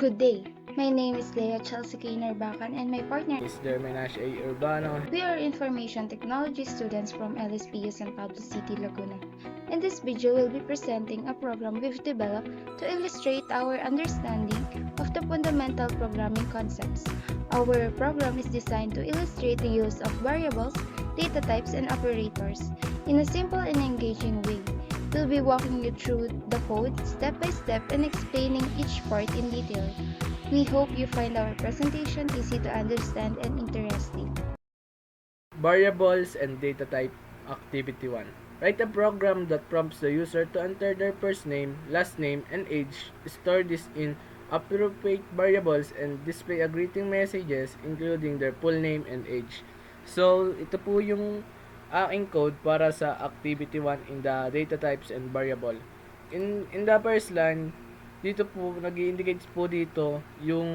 Good day. My name is Leah Chelsea K. Narbacan and my partner is Derminash A. Urbano. we are information technology students from LSPU San Pablo City, Laguna. In this video, we'll be presenting a program we've developed to illustrate our understanding of the fundamental programming concepts. Our program is designed to illustrate the use of variables, data types, and operators in a simple and engaging way. We'll be walking you through the code step by step and explaining each part in detail. We hope you find our presentation easy to understand and interesting. Variables and data type activity 1. Write a program that prompts the user to enter their first name, last name, and age. Store this in appropriate variables and display a greeting messages including their full name and age. So, ito po yung aking code para sa activity 1 in the data types and variable. In the first line, dito po nag-i-indicate po dito yung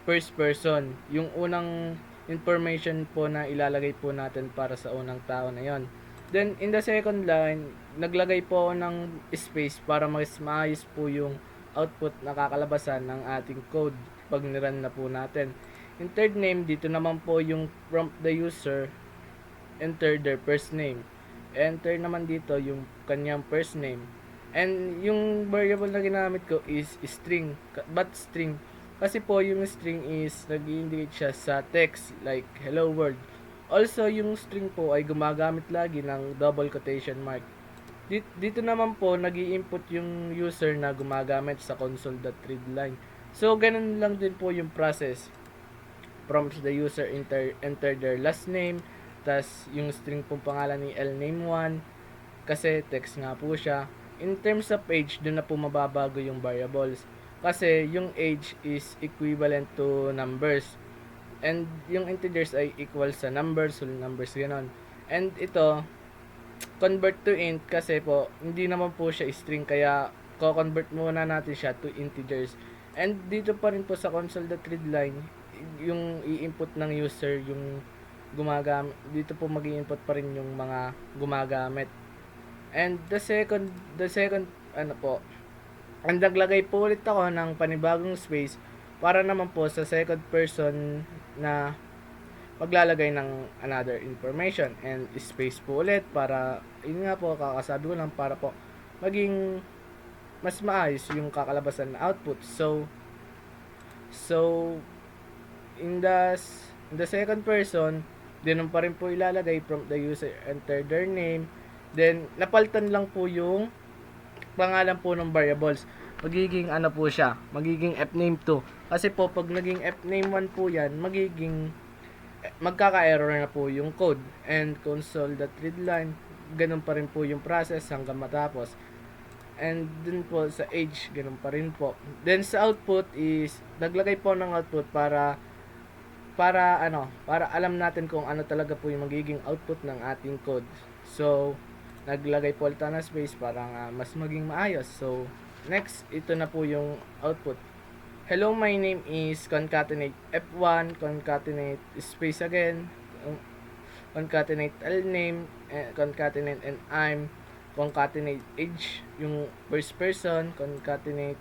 first person, yung unang information po na ilalagay po natin para sa unang tao na yon. Then in the second line, naglagay po ako ng space para mas maayos po yung output na kakalabasan ng ating code pag nirun na po natin. In third name, dito naman po yung prompt the user enter their first name. Enter naman dito yung kanyang first name. And yung variable na ginamit ko is string. But string. Kasi po yung string is nag-indicate siya sa text like hello world. Also yung string po ay gumagamit lagi ng double quotation mark. Dito naman po nag-i-input yung user na gumagamit sa console.readline. So ganun lang din po yung process. Prompts the user enter their last name, tas yung string pong pangalan ni lname1 kasi text nga po siya. In terms of age, doon na po mababago yung variables kasi yung age is equivalent to numbers and yung integers ay equal sa numbers, whole numbers, ganon. And ito convert to int kasi po hindi naman po siya string kaya ko-convert muna natin siya to integers. And dito pa rin po sa console.readline yung i-input ng user yung gumagamit, dito po mag-i-input pa rin yung mga gumagamit. And the second ano po, ang naglagay po ulit ako ng panibagong space para naman po sa second person na maglalagay ng another information and space po ulit para yun nga po kakasabi ko lang para po maging mas maayos yung kakalabasan na output. So in the second person, ganun pa rin po ilalagay from the user enter their name. Then napalitan lang po yung pangalan po ng variables. Magiging ano po siya, magiging fname2. Kasi po pag naging fname1 po yan, magkaka-error na po yung code. And console.readline, ganun pa rin po yung process hanggang matapos. And dun po sa age, ganun pa rin po. Then sa output is naglagay po ng output para alam natin kung ano talaga po yung magiging output ng ating code. So naglagay po ulit ng space para mas maging maayos. So next, ito na po yung output. Hello, my name is concatenate F1, concatenate space again, concatenate lname, concatenate and I'm, concatenate age, yung first person, concatenate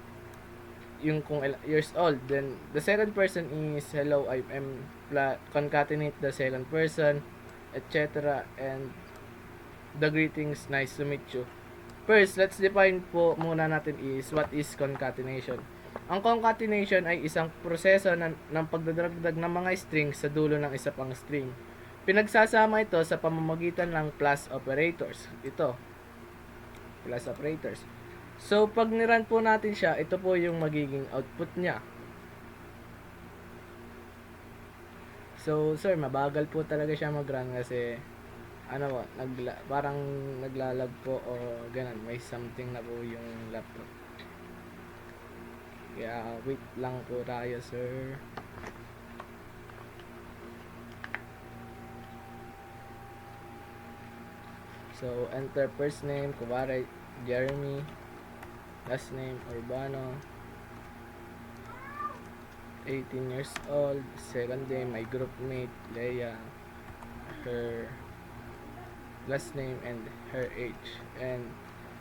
yung kung years old. Then the second person is hello, I'm concatenate the second person, etc. And the greetings, nice to meet you. First, let's define po muna natin is what is concatenation. Ang concatenation ay isang proseso ng pagdadragdag ng mga string sa dulo ng isa pang string. Pinagsasama ito sa pamamagitan ng plus operators. Ito, plus operators. So, pag nirun po natin siya, ito po yung magiging output niya. So, sir, mabagal po talaga siya mag-run kasi ano, parang naglalag po o ganun, may something na po yung laptop. Kaya wait lang po tayo, sir. So, enter first name, kuwari Jeremy, last name Urbano, 18 years old. Second name, my group mate Leia, her last name and her age.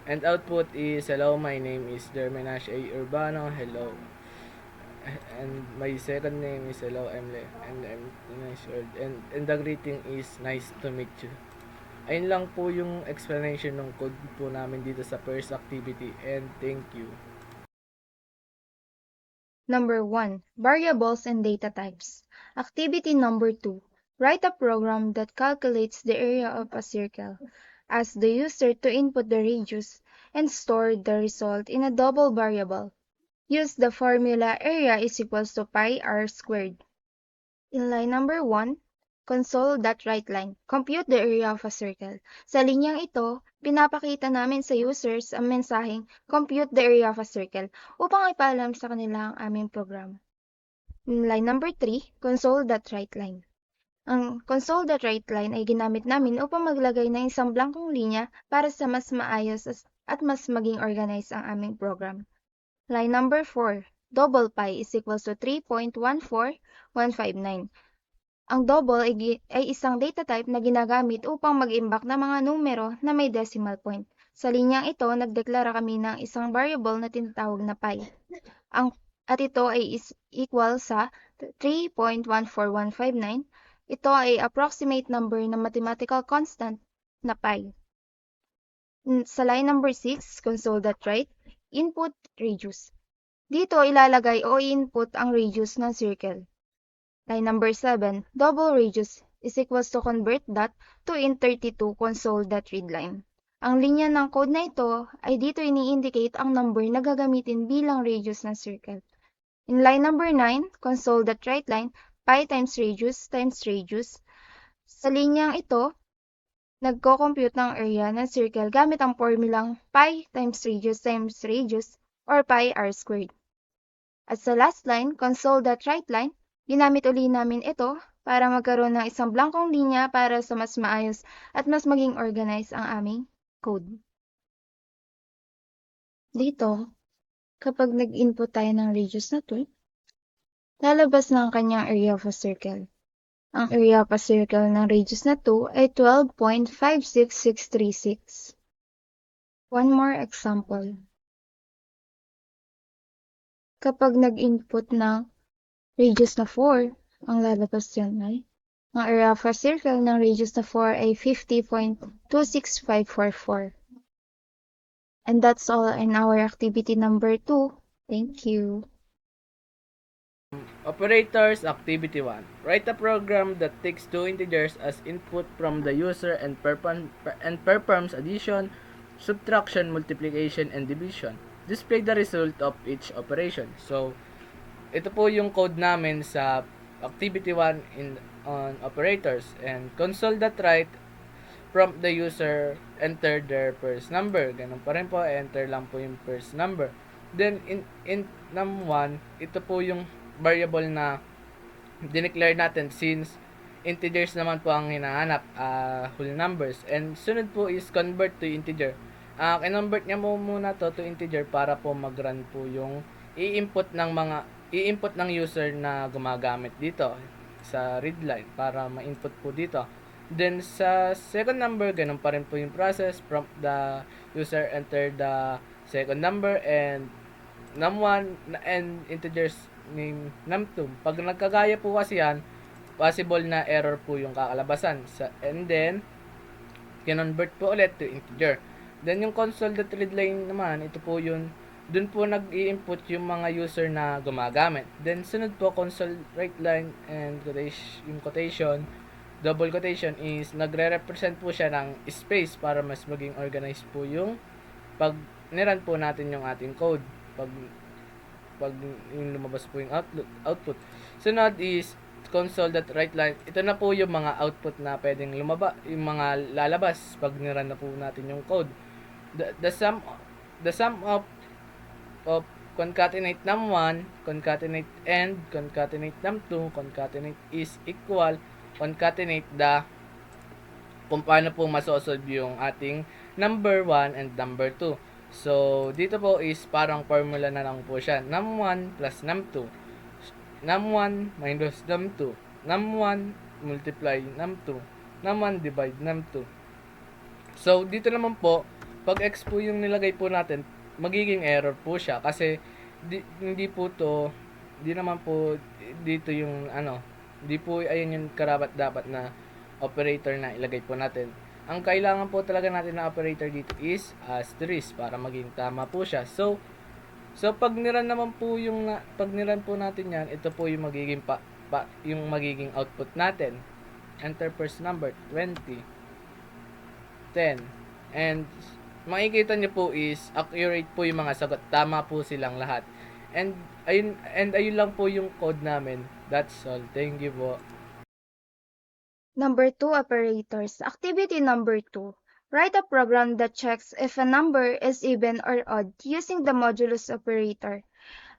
And output is hello, my name is Derminash A. Urbano. Hello. and my second name is hello Emily and I'm 2 years old and the greeting is nice to meet you. Ayun lang po yung explanation ng code po namin dito sa first activity and thank you. Number 1. Variables and data types. Activity number 2. Write a program that calculates the area of a circle. Ask the user to input the radius and store the result in a double variable. Use the formula area is equals to pi r squared. In line number 1, console.writeLine. Compute the area of a circle. Sa linyang ito, pinapakita namin sa users ang mensaheng compute the area of a circle upang ipaalam sa kanila ang aming programa. In line number 3, console.writeLine. Ang console.writeLine ay ginamit namin upang maglagay ng isang blankong linya para sa mas maayos at mas maging organized ang aming program. Line number 4, double pi is equals to 3.14159. Ang double ay isang data type na ginagamit upang mag-imbak ng mga numero na may decimal point. Sa linyang ito, nagdeklara kami ng isang variable na tinatawag na pi. At ito ay equal sa 3.14159. Ito ay approximate number na mathematical constant na pi. Sa line number 6, console.write, input radius. Dito ilalagay o i-input ang radius ng circle. Line number 7, double radius is equals to convert that to int32 console.readline. Ang linya ng code na ito ay dito ini-indicate ang number na gagamitin bilang radius ng circle. In line number 9, console.writeline, pi times radius. Sa linyang ito, nagko-compute ng area ng circle gamit ang formulang pi times radius or pi r squared. At sa last line, console.writeline, ginamit uli namin ito para magkaroon ng isang blankong linya para sa mas maayos at mas maging organized ang aming code. Dito, kapag nag-input tayo ng radius na to, lalabas na ang kanyang area of a circle. Ang area of a circle ng radius na to ay 12.56636. One more example. Kapag nag-input ng radius na 4, ang lalabas yan ay, ang area of a circle ng radius na 4 ay 50.26544. And that's all in our activity number 2. Thank you. Operators Activity 1. Write a program that takes two integers as input from the user and performs addition, subtraction, multiplication, and division. Display the result of each operation. So, ito po yung code namin sa Activity 1 on operators and console.write prompt the user enter their first number. Ganun pa rin po, enter lang po yung first number. Then, in num1, ito po yung variable na dineclare natin since integers naman po ang hinahanap, whole numbers. And sunod po is convert to integer. Kinonvert niya mo muna to integer para po mag-run po yung i-input ng user na gumagamit dito sa readline para ma-input po dito. Then sa second number, ganun pa rin po yung process. Prompt the user enter the second number and num1 and integers name num2. Pag nagkagaya po kasi yan, possible na error po yung kakalabasan. And then, kinonvert po ulit to integer. Then yung console.readline naman, ito po yun, dun po nag-i-input yung mga user na gumagamit. Then sunod po console.writeline and yung quotation, double quotation is nagre-represent po siya ng space para mas maging organized po yung pag niran po natin yung ating code. Pag yung lumabas po yung output. Sunod is console.writeline. Ito na po yung mga output na pwedeng yung mga lalabas pag niran na po natin yung code. The sum of concatenate num1, concatenate end, concatenate num2, concatenate is equal, concatenate the kung paano po masosolve yung ating number 1 and number 2. So, dito po is parang formula na lang po siya. num1 plus num2. num1 minus num2. num1 multiply num2. num1 divide num2. So, dito naman po, pag x po yung nilagay po natin, magiging error po siya kasi hindi po to di naman po dito yung di po ayun yung karapat-dapat na operator na ilagay po natin. Ang kailangan po talaga natin na operator dito is asterisk para maging tama po siya. So pag niran naman po pag niran po natin yan, ito po yung magiging yung magiging output natin. Enter first number 20, 10, and makikita niyo po is accurate po yung mga sagot. Tama po silang lahat. And ayun lang po yung code namin. That's all. Thank you po. Number 2 operators. Activity number 2. Write a program that checks if a number is even or odd using the modulus operator.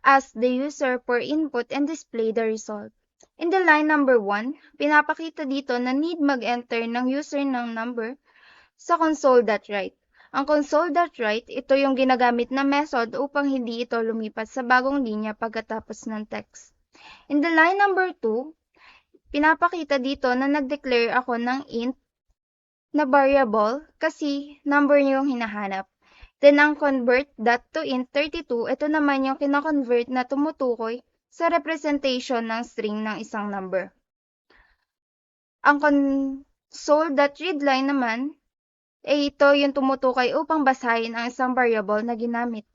Ask the user for input and display the result. In the line number 1, pinapakita dito na need mag-enter ng user ng number sa console.write. Ang console.write, ito yung ginagamit na method upang hindi ito lumipat sa bagong linya pagkatapos ng text. In the line number 2, pinapakita dito na nag-declare ako ng int na variable kasi number yung hinahanap. Then ang convert that to int 32, ito naman yung kina-convert na tumutukoy sa representation ng string ng isang number. Ang console.readline naman, ito yung tumutukoy upang basahin ang isang variable na ginamit.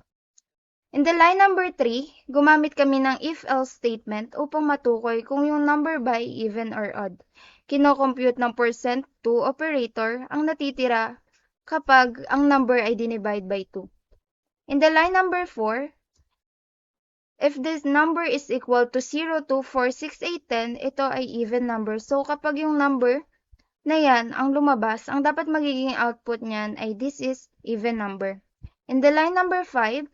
In the line number 3, gumamit kami ng if-else statement upang matukoy kung yung number ba ay even or odd. Kino-compute ng %2 operator ang natitira kapag ang number ay dinivide by 2. In the line number 4, if this number is equal to 0, 2, 4, 6, 8, 10, ito ay even number. So kapag yung number na yan ang lumabas, ang dapat magiging output niyan ay this is even number. In the line number 5,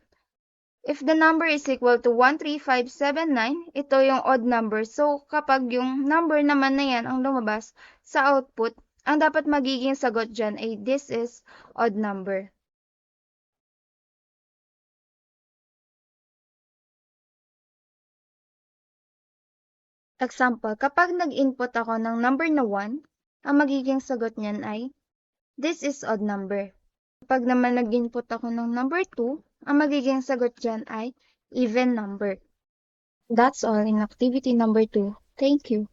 if the number is equal to 1, 3, 5, 7, 9, ito yung odd number. So, kapag yung number naman na yan ang lumabas sa output, ang dapat magiging sagot dyan ay this is odd number. Example, kapag nag-input ako ng number na 1, ang magiging sagot niyan ay this is odd number. Kapag naman nag-input ako ng number 2, ang magiging sagot dyan ay even number. That's all in activity number 2. Thank you.